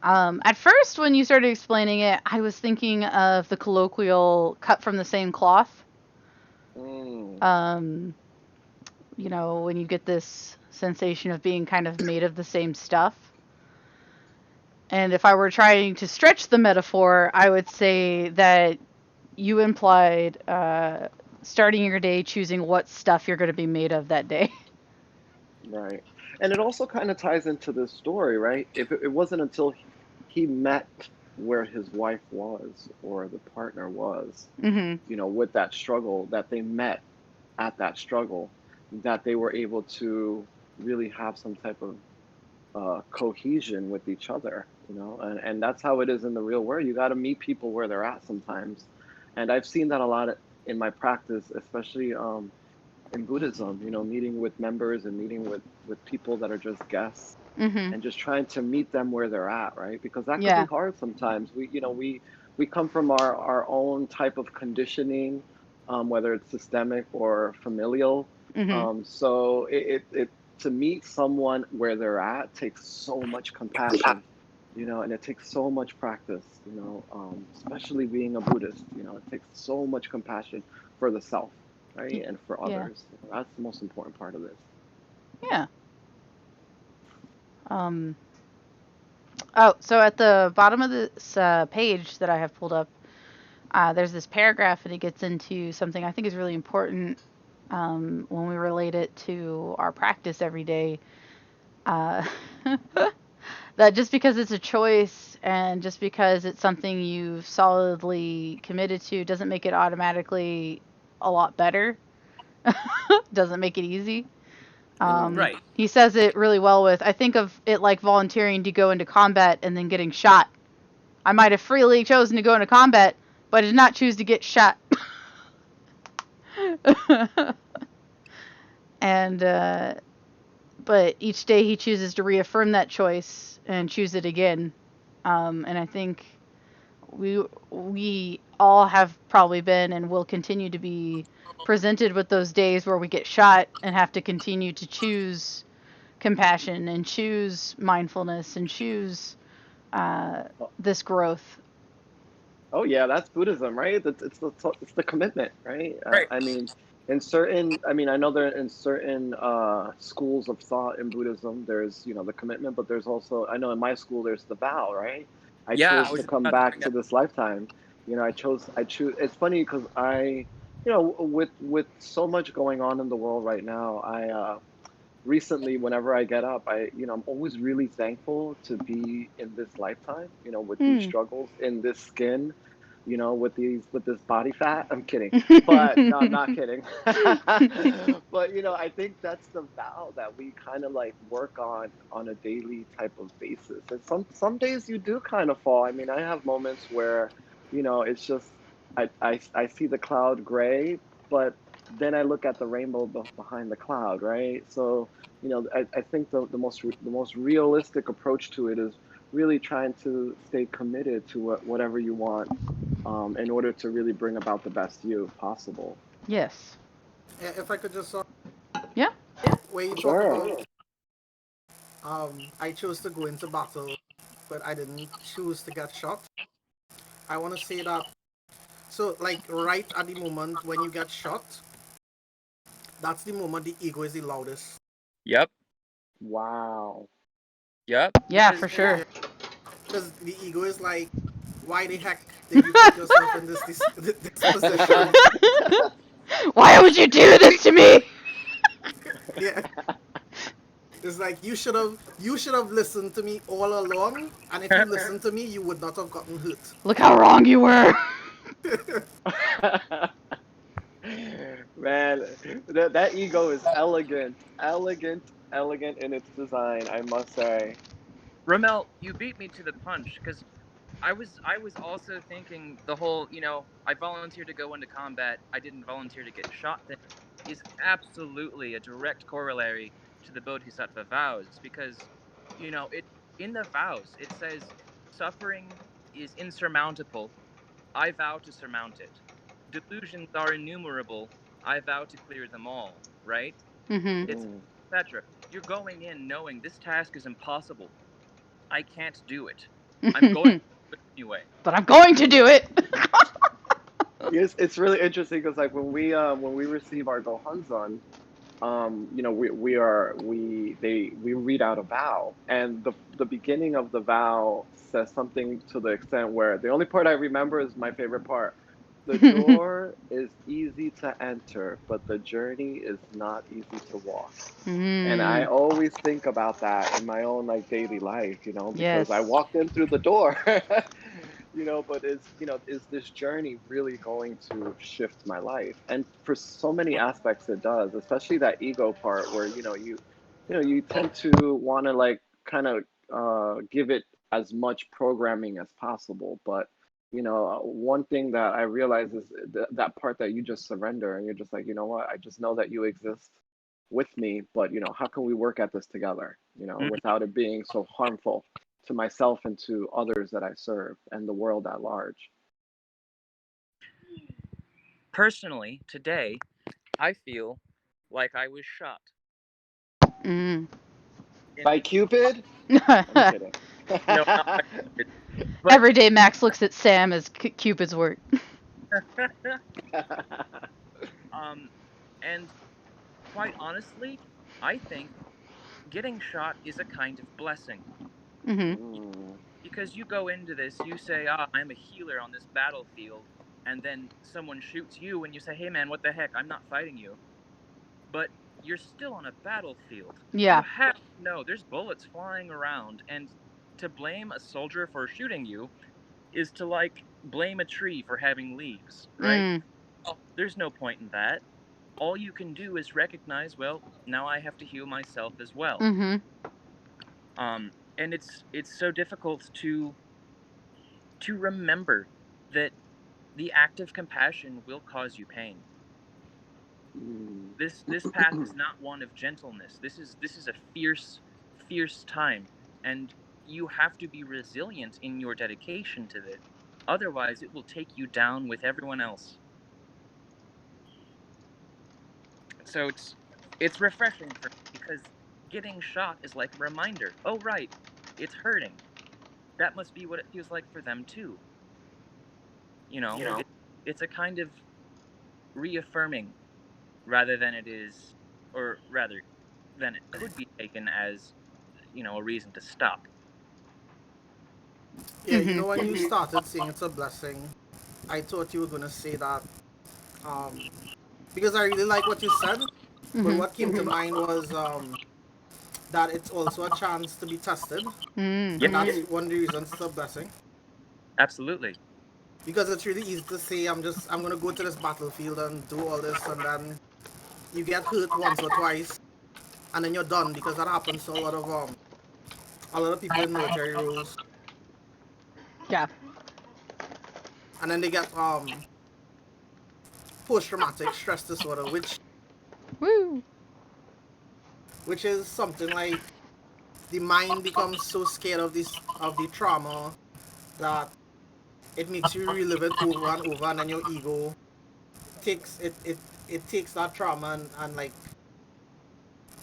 At first, when you started explaining it, I was thinking of the colloquial cut from the same cloth. Mm, Um, when you get this sensation of being kind of made of the same stuff. And if I were trying to stretch the metaphor, I would say that you implied starting your day choosing what stuff you're going to be made of that day. right. And it also kind of ties into this story, right? If it wasn't until he met where his wife was or the partner was, Mm-hmm. with that struggle, that they met at that struggle, that they were able to really have some type of cohesion with each other, and that's how it is in the real world. You got to meet people where they're at sometimes, and I've seen that a lot in my practice, especially in Buddhism. Meeting with members and meeting with people that are just guests, Mm-hmm. and just trying to meet them where they're at, right? Because that could be Yeah. hard sometimes. We come from our own type of conditioning, whether it's systemic or familial. Mm-hmm. So it to meet someone where they're at takes so much compassion, and it takes so much practice, especially being a Buddhist. It takes so much compassion for the self, right, and for Yeah. others. That's the most important part of this. Yeah. Um. Oh, so at the bottom of this page that I have pulled up, there's this paragraph, and it gets into something I think is really important when we relate it to our practice every day. Uh, that just because it's a choice and just because it's something you've solidly committed to doesn't make it automatically a lot better. Doesn't make it easy. Mm. Right. He says it really well with, I think of it like volunteering to go into combat and then getting shot. I might have freely chosen to go into combat, but I did not choose to get shot. and but each day he chooses to reaffirm that choice and choose it again. And I think we all have probably been and will continue to be presented with those days where we get shot and have to continue to choose compassion and choose mindfulness and choose uh, this growth. Oh yeah, that's Buddhism, right? It's the commitment, right? Right. I mean, I know there in certain schools of thought in Buddhism, there's the commitment, but there's also, I know in my school there's the vow, right? I Yeah, I chose was to just come about to back bring to that. this lifetime. I choose. It's funny because with so much going on in the world right now, I recently, whenever I get up, I'm always really thankful to be in this lifetime, with these Hmm. struggles in this skin, with this body fat. I'm kidding, but no, I'm not kidding. But I think that's the vow that we kind of like work on a daily type of basis. And some days you do kind of fall. I mean, I have moments where, it's just I see the cloud gray, but then I look at the rainbow behind the cloud, right? So, I think the most realistic approach to it is really trying to stay committed to whatever you want, in order to really bring about the best you possible. Yes. If I could just, Yeah. where you talk Sure. about, I chose to go into battle, but I didn't choose to get shot. I want to say that, so like right at the moment when you get shot, that's the moment the ego is the loudest. Yep. Wow. Yep. Yeah, Because for sure. Yeah, because the ego is like, why the heck did you put yourself in this position? Why would you do this to me? Yeah, It's like you should have listened to me all along, and if you listened to me, you would not have gotten hurt. Look how wrong you were. Man, that ego is elegant, elegant, elegant in its design, I must say. Ramel, you beat me to the punch because I was also thinking the whole, I volunteered to go into combat, I didn't volunteer to get shot thing is absolutely a direct corollary to the Bodhisattva vows because, it in the vows it says suffering is insurmountable. I vow to surmount it. Delusions are innumerable. I vow to clear them all, right? Mhm. It's Mm. etc. You're going in knowing this task is impossible. I can't do it. I'm going to do it anyway. But I'm going to do it. Yes, it's really interesting because like when we receive our Gohanzon, we read out a vow, and the beginning of the vow says something to the extent where the only part I remember is my favorite part. The door is easy to enter, but the journey is not easy to walk. And I Mm. always think about that in my own like daily life, because I Yes. walked in through the door, but is this journey really going to shift my life? And for so many aspects it does, especially that ego part where, you tend to want to like kind of give it as much programming as possible. But, one thing that I realize is that part that you just surrender and you're just like, you know what, I just know that you exist with me, but how can we work at this together, Mhm. without it being so harmful to myself and to others that I serve and the world at large. Personally, today, I feel like I was shot. Mm. In By Cupid? I'm kidding. No, not by Cupid, but Every day Max looks at Sam as Cupid's work. um, and quite honestly, I think getting shot is a kind of blessing. Mhm. Mm, Because you go into this, you say, I'm a healer on this battlefield, and then someone shoots you, and you say, hey man, what the heck? I'm not fighting you. But you're still on a battlefield. You Yeah. have to know there's bullets flying around, and to blame a soldier for shooting you is to, like, blame a tree for having leaves, right? Mm. Oh, there's no point in that. All you can do is recognize, well, now I have to heal myself as well. Mhm. And it's so difficult to remember that the act of compassion will cause you pain. mm. This path is not one of gentleness. This is a fierce time, and you have to be resilient in your dedication to it. Otherwise, it will take you down with everyone else. So it's refreshing for me because getting shot is like a reminder. Oh right, it's hurting. That must be what it feels like for them too. You know, it's a kind of reaffirming rather than it is, or rather than it could be taken as, a reason to stop. Yeah, Mhm. when you started saying it's a blessing, I thought you were gonna say that um, because I really like what you said. But Mhm. what came to mind was that it's also a chance to be tested, Mm. Yeah, and that's one of the reasons it's a blessing. absolutely. Because it's really easy to say I'm gonna go to this battlefield and do all this, and then you get hurt once or twice, and then you're done because that happens to a lot of people in military roles, Yeah. and then they get post traumatic stress disorder, Woo. which is something like the mind becomes so scared of the trauma that it makes you relive it over and over, and then your ego takes it takes that trauma and like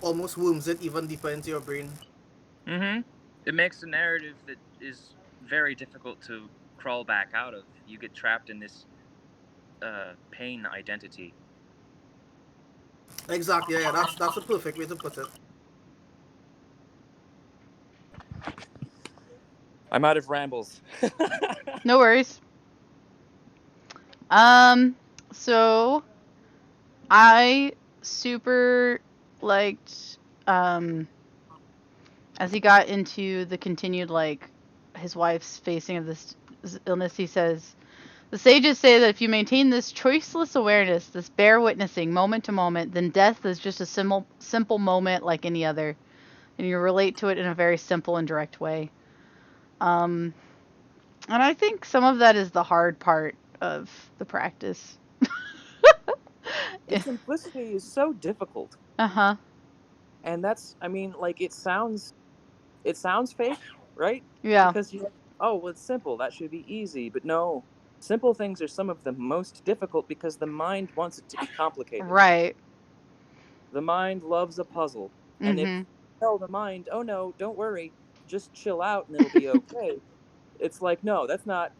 almost worms it even deeper into your brain. Mm-hmm. It makes a narrative that is very difficult to crawl back out of. You get trapped in this pain identity. Exactly, yeah, that's a perfect way to put it. I'm out of rambles. No worries. Um. So I super liked. Um. as he got into the continued, like, his wife's facing of this illness, he says, the sages say that if you maintain this choiceless awareness, this bare witnessing, moment to moment, then death is just a simple moment like any other, and you relate to it in a very simple and direct way. Um, and I think some of that is the hard part of the practice. The simplicity is so difficult. Uh huh. And that's, I mean, like, it sounds fake, right? Yeah. Because you, oh, well, it's simple, that should be easy. But no, simple things are some of the most difficult because the mind wants it to be complicated. Right. The mind loves a puzzle. And if Mm-hmm. you tell the mind, oh no, don't worry, just chill out and it'll be okay, it's like, no, that's not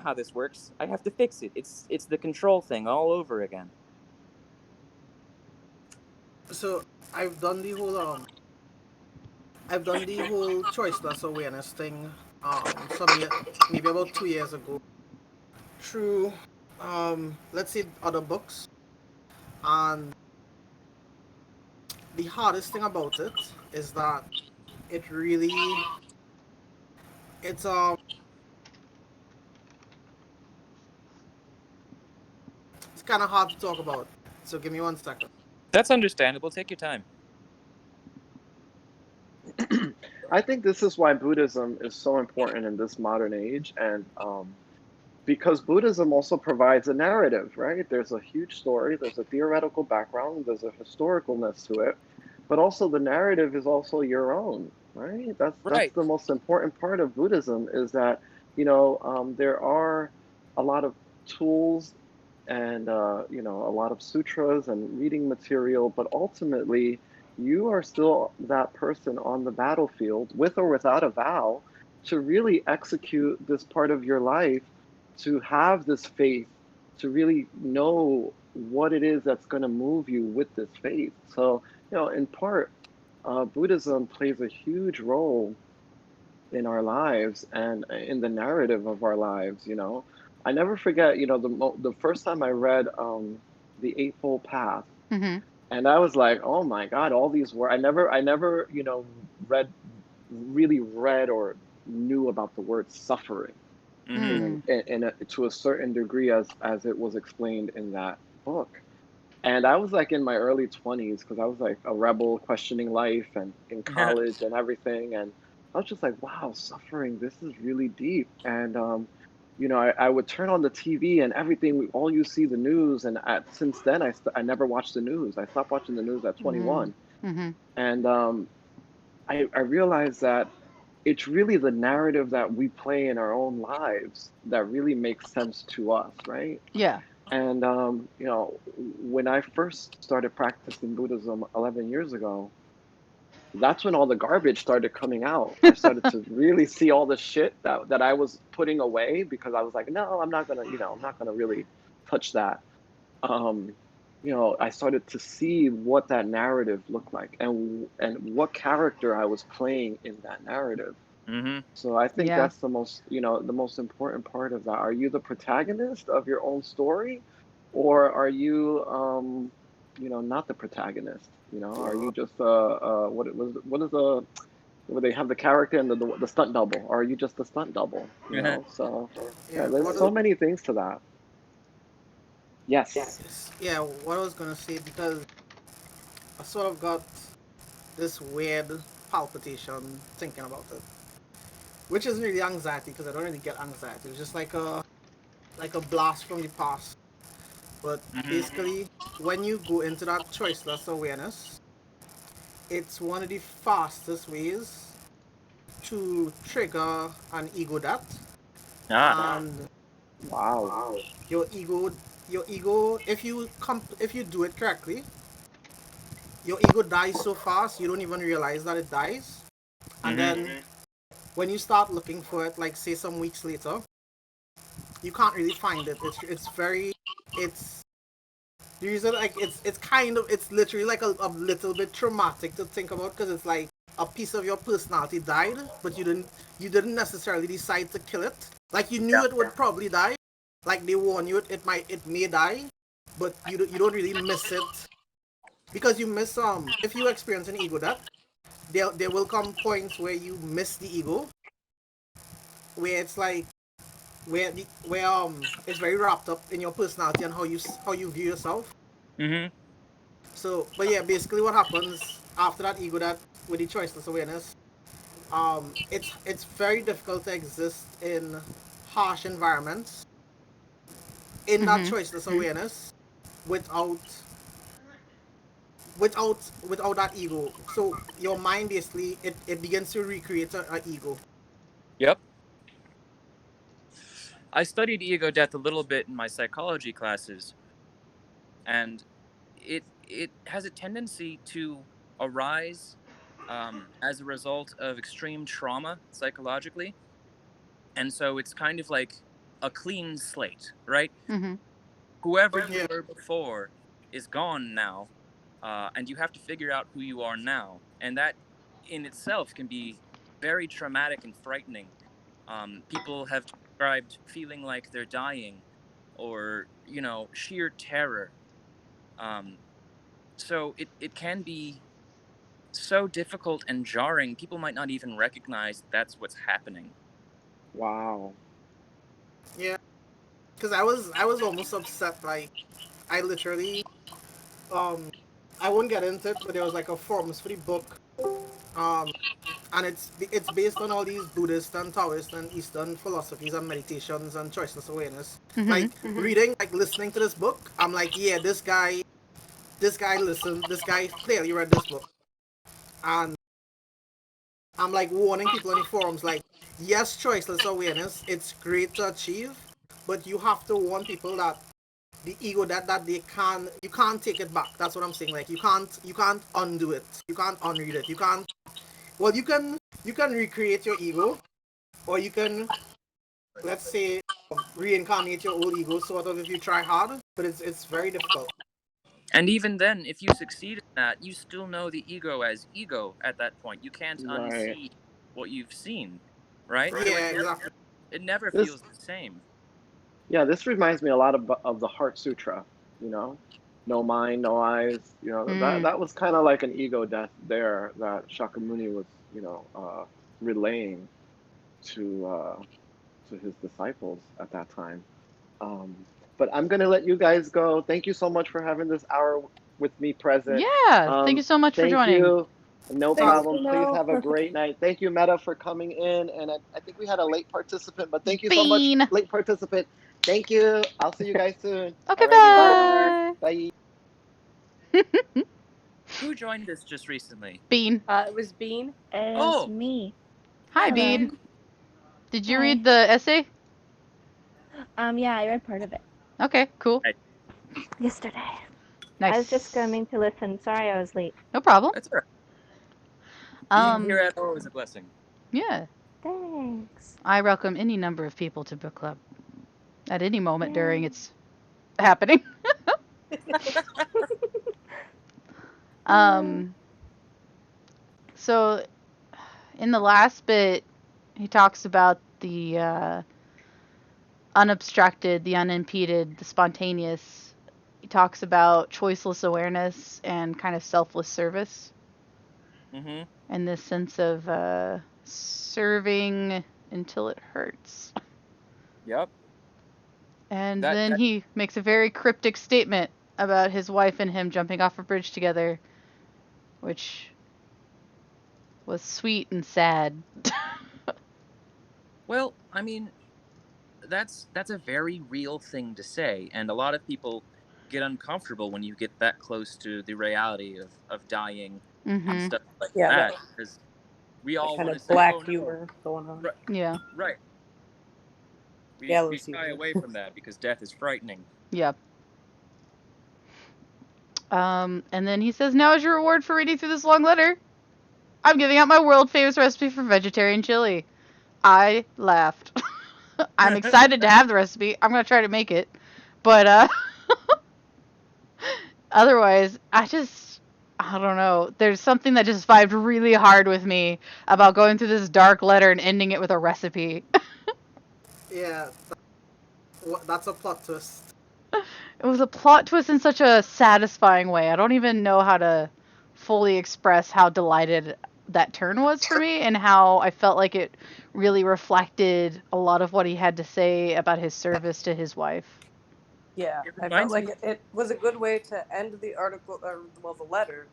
how this works. I have to fix it. It's the control thing all over again. So I've done the whole I've done the whole choiceless awareness thing some year, maybe about 2 years ago, through let's say other books. And the hardest thing about it is that it really it's it's kind of hard to talk about. So give me 1 second. That's understandable. Take your time. I think this is why Buddhism is so important in this modern age, and because Buddhism also provides a narrative, right? There's a huge story, there's a theoretical background, there's a historicalness to it, but also the narrative is also your own, right? That's Right. the most important part of Buddhism is that there are a lot of tools and a lot of sutras and reading material, but ultimately you are still that person on the battlefield with or without a vow to really execute this part of your life, to have this faith, to really know what it is that's going to move you with this faith. So, in part, Buddhism plays a huge role in our lives and in the narrative of our lives. I never forget, the first time I read the Eightfold Path, Mm-hmm. and I was like, oh my God, all these words. I never, read really read or knew about the word suffering Mm-hmm. to a certain degree as it was explained in that book. And I was like in my early 20s because I was like a rebel questioning life and in college and everything. And I was just like, wow, suffering, this is really deep. And, I would turn on the TV and everything, all you see the news. And since then, I never watched the news. I stopped watching the news at Mm-hmm. 21. Mm-hmm. And I realized that it's really the narrative that we play in our own lives that really makes sense to us, right? Yeah. And when I first started practicing Buddhism 11 years ago, that's when all the garbage started coming out. I started to really see all the shit that I was putting away because I was like, no, I'm not gonna really touch that. Um, I started to see what that narrative looked like and what character I was playing in that narrative. Mm-hmm. So I think Yeah. that's the most important part of that. Are you the protagonist of your own story, or are you, not the protagonist? Are you just what is the where they have the character and the stunt double? Or are you just the stunt double? So yeah, Yeah, there's what so many things to that. Yes. yeah, what I was gonna say, because I sort of got this weird palpitation thinking about it, which isn't really anxiety because I don't really get anxiety. It's just like a blast from the past. But Mm-hmm. basically, when you go into that choiceless awareness, it's one of the fastest ways to trigger an ego death. Ah. And Wow. your ego, if you do it correctly, your ego dies so fast you don't even realize that it dies. And Mm-hmm. then when you start looking for it, like say some weeks later, you can't really find it. It's very it's the reason, like, it's literally like a little bit traumatic to think about, because it's like a piece of your personality died, but you didn't necessarily decide to kill it. Like, you knew Yeah. it would probably die. Like, they warn you it may die, but you don't really miss it, because you miss if you experience an ego death, there will come points where you miss the ego, where it's like where it's very wrapped up in your personality and how you view yourself. Mm-hmm. So, but yeah, basically what happens after that ego, that with the choiceless awareness, it's very difficult to exist in harsh environments in that Mhm. choiceless awareness without without that ego. So your mind basically it begins to recreate a ego. Yep. I studied ego death a little bit in my psychology classes, and it has a tendency to arise as a result of extreme trauma psychologically, and so it's kind of like a clean slate, right? Mhm. Whoever you Yeah. were before is gone now, and you have to figure out who you are now, and that in itself can be very traumatic and frightening. People have described feeling like they're dying, or sheer terror. Um, so it can be so difficult and jarring. People might not even recognize that's what's happening. Wow. Yeah, because I was almost upset. Like I literally um I won't get into it, but there was like a forums for the book, um and it's based on all these Buddhist and Taoist and Eastern philosophies and meditations and choiceless awareness. Like Mhm. reading, like listening to this book, I'm like, yeah, this guy clearly read this book, and I'm like warning people in the forums, like, yes, choiceless awareness, it's great to achieve, but you have to warn people that the ego that they can you can't take it back. That's what I'm saying. Like you can't undo it. You can't unread it. You can't. Well, you can recreate your ego, or you can, let's say, reincarnate your old ego sort of if you try hard, but it's very difficult. And even then, if you succeed in that, you still know the ego as ego at that point. You can't Right. unsee what you've seen, right? So Yeah, exactly. it never This, feels the same. yeah, this reminds me a lot of the Heart Sutra, you know? No mind, no eyes. That Mm. that was kind of like an ego death there that Shakyamuni was, relaying to his disciples at that time. Um, but I'm gonna let you guys go. Thank you so much for having this hour with me present. Yeah. Thank you so much for Thank joining. you. No Thanks, problem. Please Kuno. have a great night. Thank you, Meta, for coming in. And I think we had a late participant, but thank you so much, Bean. late participant. Thank you. I'll see you guys soon. Okay, Alrighty, bye. Bye. bye. Bye. Who joined us just recently? Bean. It was Bean. It's Oh, me. Hi, hi, Hello. Bean. Bean. Did you read Hi. the essay? Yeah, I read part of it Okay, cool. Hi. yesterday. I was just Nice. coming to listen. Sorry I was late. No problem. That's all right. Being here Um, at all is a blessing. yeah. Thanks. I welcome any number of people to book club at any moment during Yay. its happening. Uh, um, so in the last bit, he talks about the unobstructed, the unimpeded, the spontaneous. He talks about choiceless awareness and kind of selfless service, Mm-hmm. and this sense of serving until it hurts. Yep. And That then that he makes a very cryptic statement about his wife and him jumping off a bridge together, which was sweet and sad. well, I mean, that's a very real thing to say, and a lot of people get uncomfortable when you get that close to the reality of dying and Mhm. stuff like Yeah, that, because we that all kind want to of say, black "Oh no," humor going on. right, Yeah. right. We Gallows shy humor. away from that because death is frightening. Yep. And then he says, "Now is your reward for reading through this long letter. I'm giving out my world famous recipe for vegetarian chili." I laughed. I'm excited to have the recipe. I'm gonna try to make it, but otherwise, I don't know. There's something that just vibed really hard with me about going through this dark letter and ending it with a recipe. Yeah, that's a plot twist. It was a plot twist in such a satisfying way. I don't even know how to fully express how delighted that turn was for me, and how I felt like it really reflected a lot of what he had to say about his service to his wife. Yeah, It I felt reminds like me. it was a good way to end the article, or well, the letter,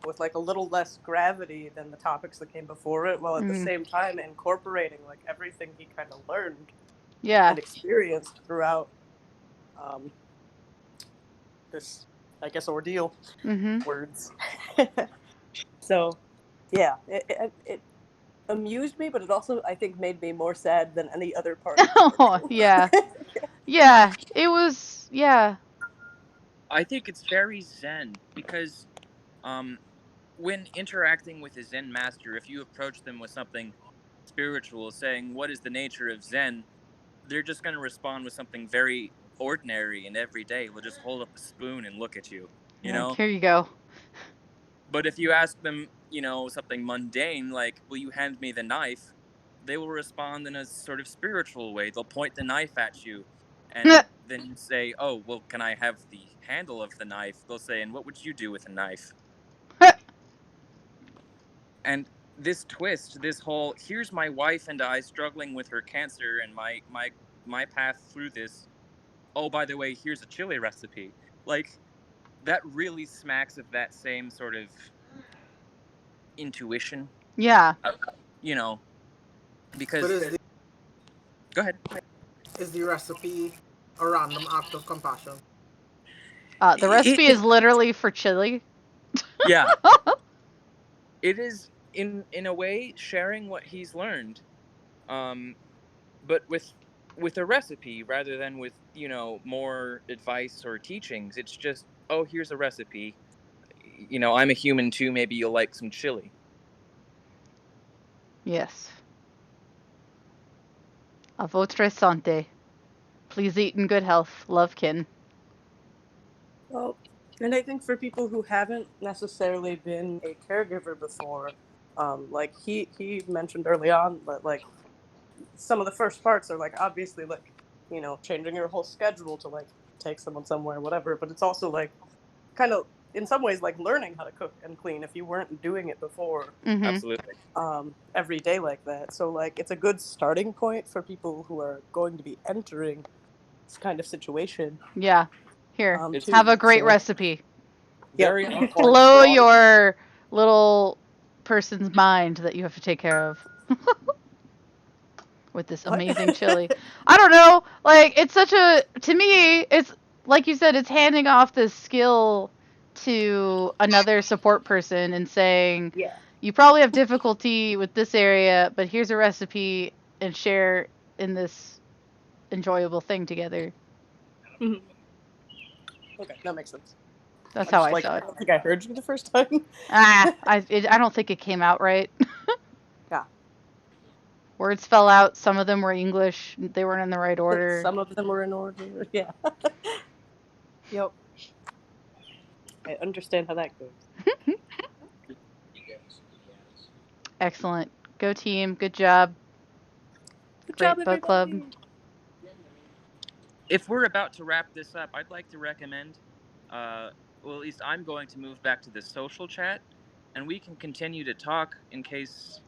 with like a little less gravity than the topics that came before it, while at the same time incorporating like everything he kind of learned Yeah. and experienced throughout this, I guess, ordeal. Mm-hmm. Words. So, yeah, it amused me, but it also, I think, made me more sad than any other part of the Oh, ordeal. yeah. Yeah. It was, yeah. I think it's very Zen because when interacting with a Zen master, if you approach them with something spiritual, saying, "What is the nature of Zen?" they're just going to respond with something very ordinary and everyday. They'll just hold up a spoon and look at you, you Like, know? here you go. But if you ask them, something mundane, like, "Will you hand me the knife?" they will respond in a sort of spiritual way. They'll point the knife at you. And then you say, "Oh, well, can I have the handle of the knife?" They'll say, "And what would you do with a knife?" And this twist, this whole, here's my wife and I struggling with her cancer and my path through this. Oh, by the way, here's a chili recipe. Like, that really smacks of that same sort of intuition. Yeah. You know, But because go ahead. is the recipe a random act of compassion? The recipe is literally for chili. Yeah, it is in a way sharing what he's learned, but with a recipe rather than with more advice or teachings. It's just, oh, here's a recipe. I'm a human too. Maybe you'll like some chili. Yes. A votre santé. Please eat in good health. Love, Kin. Well, and I think for people who haven't necessarily been a caregiver before, like he mentioned early on that like some of the first parts are like obviously like changing your whole schedule to like take someone somewhere, whatever. But it's also like kind of in some ways like learning how to cook and clean if you weren't doing it before Mm-hmm. Absolutely. every day like that. So like it's a good starting point for people who are going to be entering this kind of situation. Yeah. Here. It's Have a great So recipe. yep. very on point Blow for all. your little person's mind that you have to take care of. With this What? amazing chili. I don't know. Like, it's such a, to me, it's like you said, it's handing off this skill to another support person and saying, Yeah. you probably have difficulty with this area, but here's a recipe and share in this enjoyable thing together. Mhm. Okay, that makes sense. That's I how just I like saw I it. don't think I heard you the first time. I don't think it came out right. Yeah. Words fell out. Some of them were English. They weren't in the right order. Some of them were in order. Yeah. Yep. I understand how that goes. Excellent. Go team. Good job. Good job, Great book club. everybody. If we're about to wrap this up, I'd like to recommend, well, at least I'm going to move back to the social chat, and we can continue to talk in case